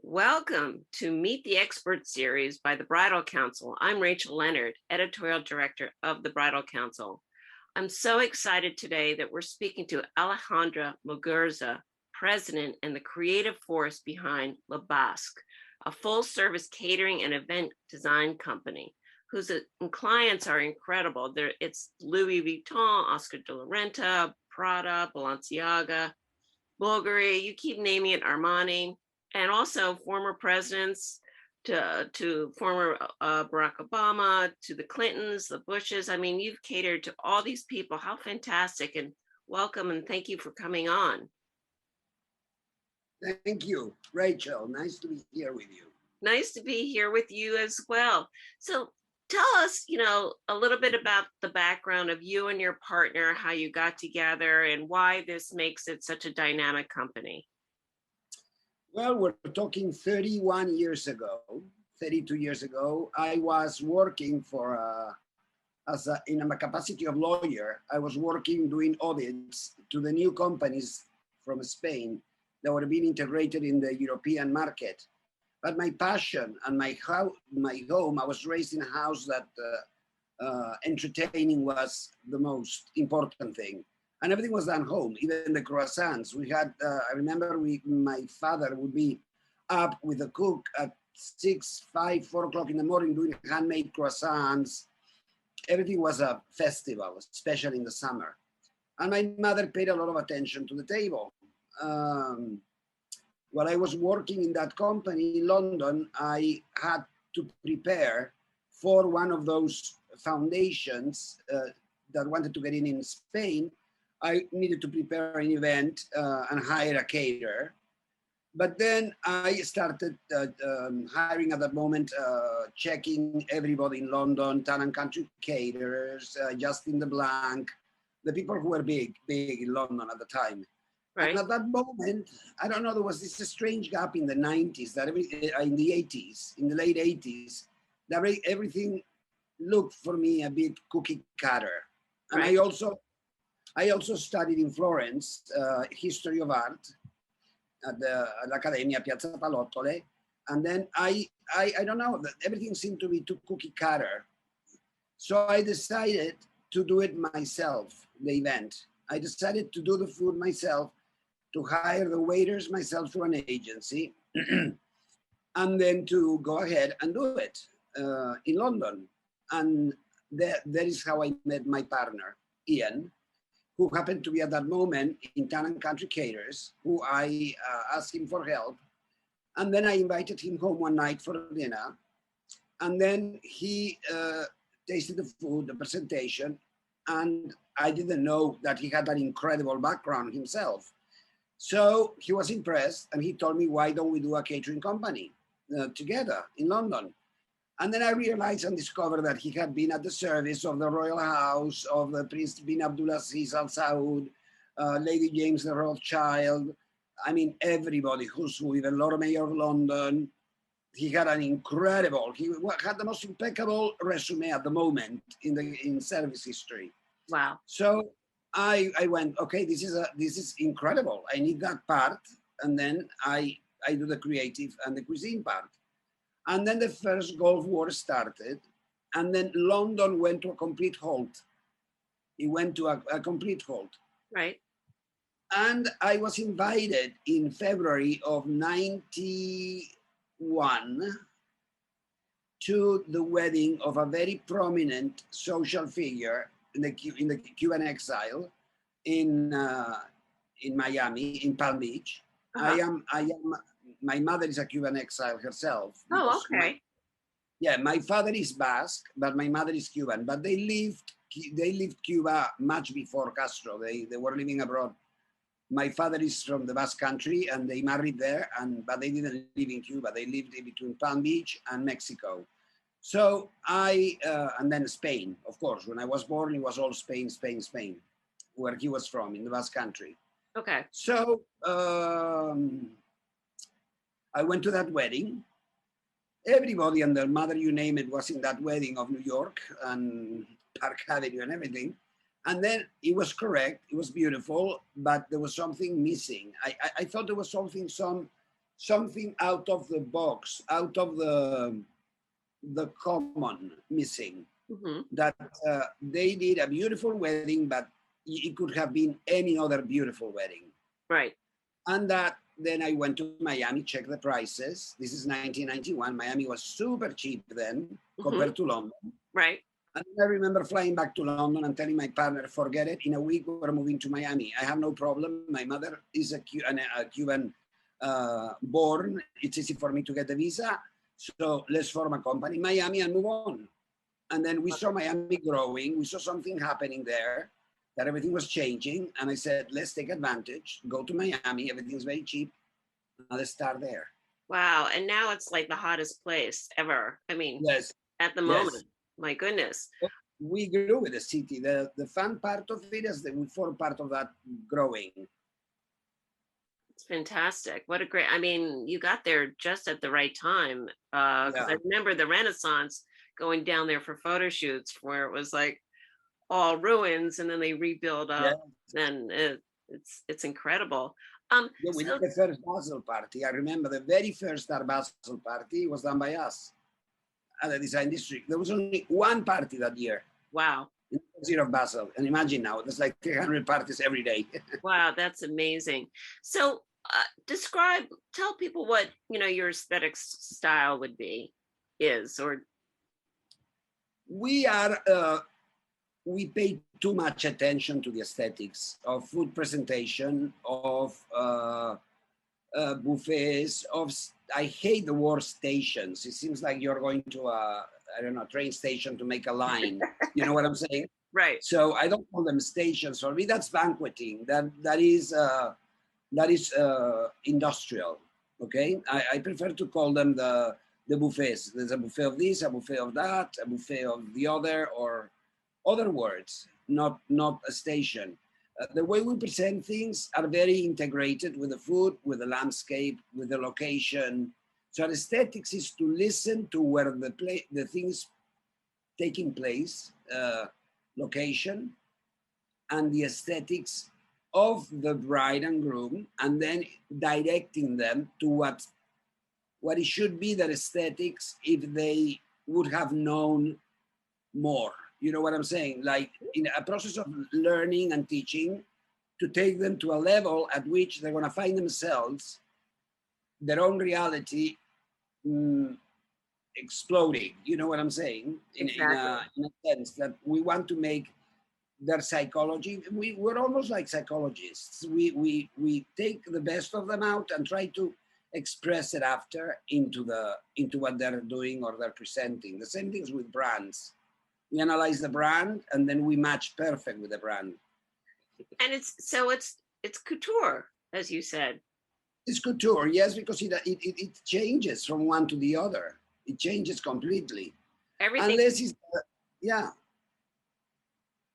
Welcome to Meet the Expert series by the Bridal Council. I'm Rachel Leonard, editorial director of the Bridal Council. I'm so excited today that we're speaking to Alejandro Muguerza, president and the creative force behind Basque, a full-service catering and event design company whose clients are incredible. It's Louis Vuitton, Oscar de la Renta, Prada, Balenciaga, Bulgari, you keep naming it, Armani, and also former presidents to former Barack Obama, to the Clintons, the Bushes. I mean, you've catered to all these people. How fantastic, and welcome, and thank you for coming on. Thank you, Rachel. Nice to be here with you. Nice to be here with you as well. So tell us, a little bit about the background of you and your partner, how you got together, and why this makes it such a dynamic company. Well, we're talking 31 years ago, 32 years ago. I was working in a capacity of lawyer. I was working doing audits to the new companies from Spain that were being integrated in the European market. But my passion and my home, I was raised in a house that entertaining was the most important thing. And everything was done home, even the croissants. We had, I remember my father would be up with a cook at 6, 5, 4 o'clock in the morning doing handmade croissants. Everything was a festival, especially in the summer. And my mother paid a lot of attention to the table. While I was working in that company in London, I had to prepare for one of those foundations that wanted to get in Spain. I needed to prepare an event and hire a caterer. But then I started hiring at that moment, checking everybody in London, town and country caterers, Justin LeBlanc, the people who were big in London at the time. Right. And at that moment, I don't know, there was this strange gap in the 90s, in the 80s, in the late 80s, that everything looked for me a bit cookie cutter. And right. I also studied in Florence, history of art at l'Accademia Piazza Palottole. And then I don't know, everything seemed to be too cookie cutter. So I decided to do it myself, the event. I decided to do the food myself, to hire the waiters myself through an agency, and then to go ahead and do it in London. And that is how I met my partner, Ian, who happened to be at that moment in Town and Country Caterers, who I asked him for help. And then I invited him home one night for dinner. And then he tasted the food, the presentation, and I didn't know that he had an incredible background himself. So he was impressed, and he told me, why don't we do a catering company together in London? And then I realized and discovered that he had been at the service of the royal house, of the Prince bin Abdulaziz Al Saud, Lady James the Rothschild. I mean, everybody who's who, even Lord Mayor of London. He had he had the most impeccable resume at the moment in service history. Wow. So I went, okay, this is incredible. I need that part. And then I do the creative and the cuisine part. And then the first Gulf War started, and then London went to a complete halt. It went to a complete halt. Right. And I was invited in February of 91 to the wedding of a very prominent social figure in the Cuban exile in Miami, in Palm Beach. Uh-huh. My mother is a Cuban exile herself. Oh, okay. My father is Basque, but my mother is Cuban. But they left Cuba much before Castro. They were living abroad. My father is from the Basque country, and they married there, but they didn't live in Cuba. They lived in between Palm Beach and Mexico. So and then Spain, of course. When I was born, it was all Spain, where he was from, in the Basque country. Okay. So I went to that wedding. Everybody and their mother, you name it, was in that wedding of New York and Park Avenue and everything. And then it was correct, it was beautiful, but there was something missing. I thought there was some something out of the box, out of the common missing. Mm-hmm. That they did a beautiful wedding, but it could have been any other beautiful wedding. Right. And that then I went to Miami, checked the prices. This is 1991. Miami was super cheap then Mm-hmm. compared to London. Right. And I remember flying back to London and telling my partner, forget it. In a week, we're moving to Miami. I have no problem. My mother is a Cuban born. It's easy for me to get the visa. So let's form a company in Miami and move on. And then we saw Miami growing. We saw something happening there, that everything was changing. And I said, let's take advantage, go to Miami. Everything's very cheap. Now let's start there. Wow. And now it's like the hottest place ever. I mean, Yes. at the Yes. moment, my goodness. We grew with the city. The fun part of it is that we form part of that growing. It's fantastic. What a great, I mean, you got there just at the right time. Because Yeah. I remember the Renaissance going down there for photo shoots where it was like all ruins and then they rebuild up. Yeah. And it's incredible. Yeah, we So, did the first Basel party. I remember the very first Art Basel party was done by us at the design district. There was only one party that year. wow. In the year of Basel. And imagine now, there's like 300 parties every day. Wow, that's amazing. So tell people what, your aesthetic style would be, is, or. We pay too much attention to the aesthetics of food presentation, of buffets, I hate the word stations. It seems like you're going to I don't know, train station to make a line. You know what I'm saying? Right. So I don't call them stations. For me, that's banqueting. That is industrial. Okay, I prefer to call them the buffets. There's a buffet of this, a buffet of that, a buffet of the other, or other words, not a station. The way we present things are very integrated with the food, with the landscape, with the location. So aesthetics is to listen to where the things taking place, location, and the aesthetics of the bride and groom, and then directing them to what it should be their aesthetics if they would have known more. You know what I'm saying? Like in a process of learning and teaching, to take them to a level at which they're going to find themselves, their own reality exploding. You know what I'm saying? Exactly. In a sense that we want to make their psychology. We're almost like psychologists. We take the best of them out and try to express it after into what they're doing or they're presenting. The same things with brands. We analyze the brand and then we match perfect with the brand. And it's couture, as you said. It's couture, yes, because it changes from one to the other. It changes completely. Everything. Unless it's yeah.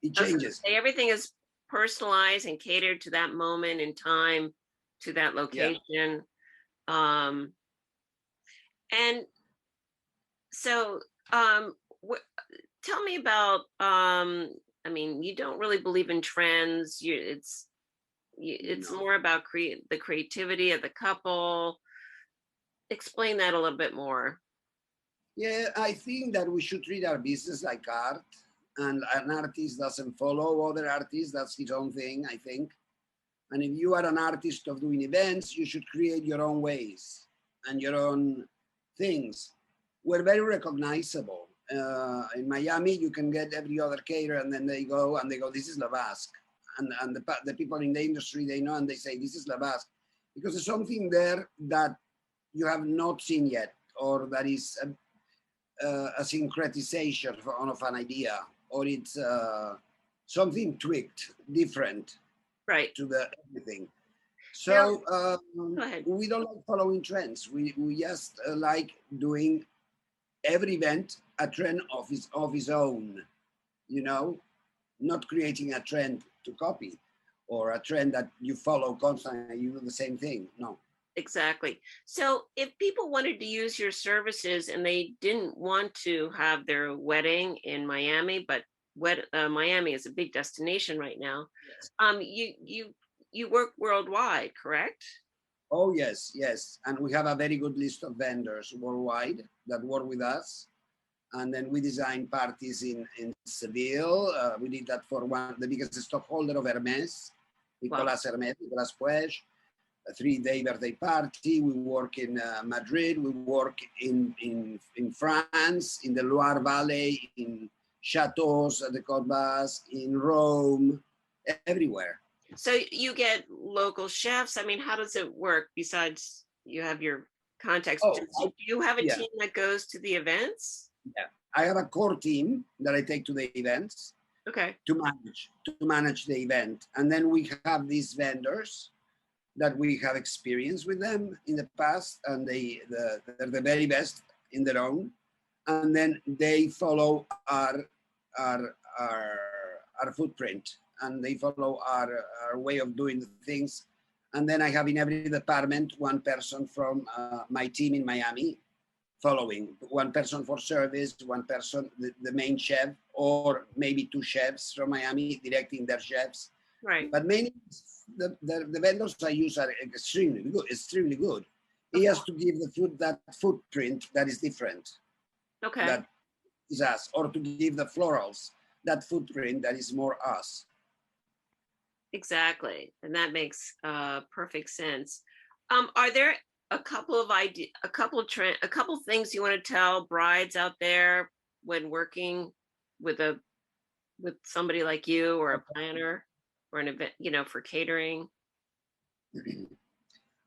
It changes. Everything is personalized and catered to that moment in time, to that location. Yeah. And so tell me about I mean, you don't really believe in trends. It's no. More about the creativity of the couple. Explain that a little bit more. Yeah, I think that we should treat our business like art, and an artist doesn't follow other artists. That's his own thing, I think. And if you are an artist of doing events, you should create your own ways and your own things. We're very recognizable. In Miami, you can get every other caterer, and then they go, this is La Basque. And the people in the industry, they know, and they say, this is La Basque. Because there's something there that you have not seen yet, or that is a syncretization of an idea, or it's something tweaked, different, right, to the everything. So we don't like following trends. We just like doing every event a trend of his own, you know, not creating a trend to copy or a trend that you follow constantly, you do the same thing. No. Exactly. So if people wanted to use your services and they didn't want to have their wedding in Miami, but Miami is a big destination right now. Yes. You work worldwide, correct? Oh, yes, yes. And we have a very good list of vendors worldwide that work with us. And then we design parties in Seville. We did that for the biggest stockholder of Hermes, Nicolas Hermes, Nicolas Puech, a 3-day birthday party. We work in Madrid. We work in France, in the Loire Valley, in chateaus at the Côte Basque, in Rome, everywhere. So you get local chefs. I mean, how does it work besides you have your contacts? Oh, Do you have a yeah. team that goes to the events? Yeah, I have a core team that I take to the events. Okay. To manage the event, and then we have these vendors that we have experience with them in the past, and they're the very best in their own, and then they follow our footprint, and they follow our way of doing things. And then I have in every department one person from my team in Miami following, one person for service, one person, the main chef, or maybe 2 chefs from Miami directing their chefs. Right. But mainly the vendors I use are extremely good. He has to give the food that footprint that is different. Okay. That is us, or to give the florals that footprint that is more us. Exactly. And that makes perfect sense. Are there a couple of a couple things you want to tell brides out there when working with somebody like you, or a planner, or an event, for catering?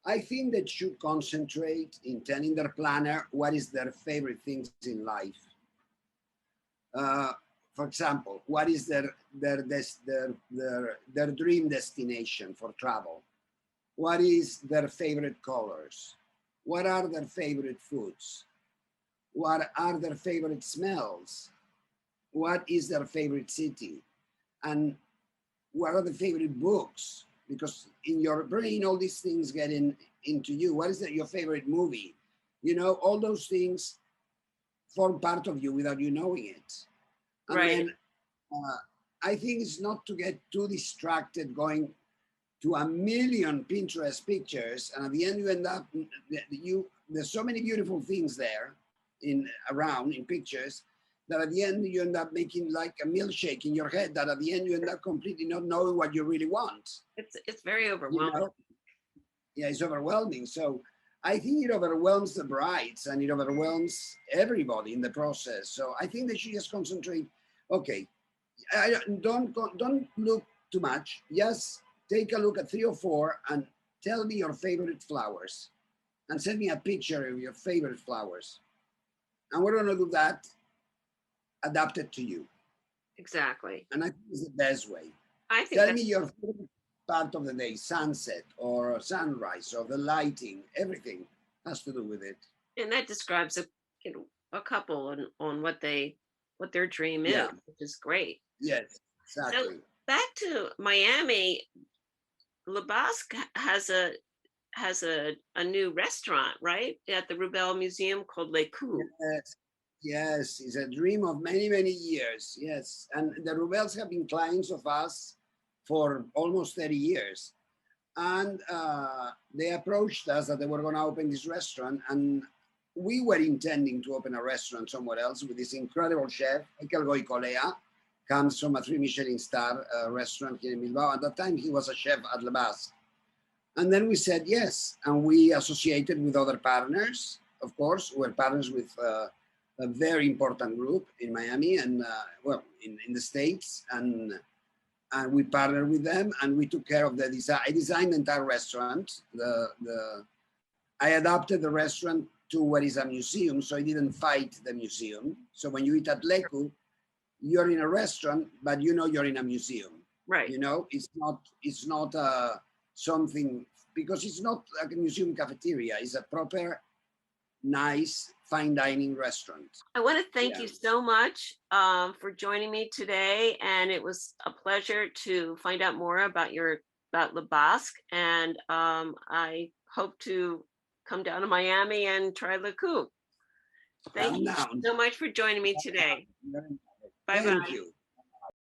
I think they should concentrate in telling their planner what is their favorite things in life. For example, what is their dream destination for travel? What is their favorite colors? What are their favorite foods? What are their favorite smells? What is their favorite city? And what are the favorite books? Because in your brain, all these things get into you. What is your favorite movie? All those things form part of you without you knowing it. And right. Then I think it's not to get too distracted going to a million Pinterest pictures, and at the end you end up, there's so many beautiful things there around in pictures, that at the end you end up making like a milkshake in your head, that at the end you end up completely not knowing what you really want. It's very overwhelming. Yeah, it's overwhelming. So I think it overwhelms the brides and it overwhelms everybody in the process. So I think they should just concentrate. Okay, don't look too much. Just take a look at 3 or 4 and tell me your favorite flowers, and send me a picture of your favorite flowers. And we're going to do that adapted to you. Exactly. And I think it's the best way. I think Tell me your favorite part of the day, sunset or sunrise or the lighting, everything has to do with it. And that describes a couple on what their dream is, Yeah. which is great. Yes, exactly. So back to Miami, Le Basque has a new restaurant, right, at the Rubel Museum called Le Coup. Yes, it's a dream of many, many years. Yes, and the Rubels have been clients of us for almost 30 years. And they approached us that they were going to open this restaurant. And we were intending to open a restaurant somewhere else with this incredible chef, Michael Goicolea, comes from a 3 Michelin star restaurant here in Bilbao. At that time, he was a chef at Le Basque. And then we said yes. And we associated with other partners, of course. We're partners with a very important group in Miami and, in the States. And we partnered with them, and we took care of the design. I designed the entire restaurant. I adapted the restaurant to what is a museum, so I didn't fight the museum. So when you eat at Leku, you're in a restaurant, but you're in a museum. Right. It's not something, because it's not like a museum cafeteria. It's a proper, nice, fine dining restaurant. I want to thank you so much for joining me today, and it was a pleasure to find out more about Le Basque, and I hope to come down to Miami and try Le Coup. Thank you so much for joining me today. Bye-bye. Thank you.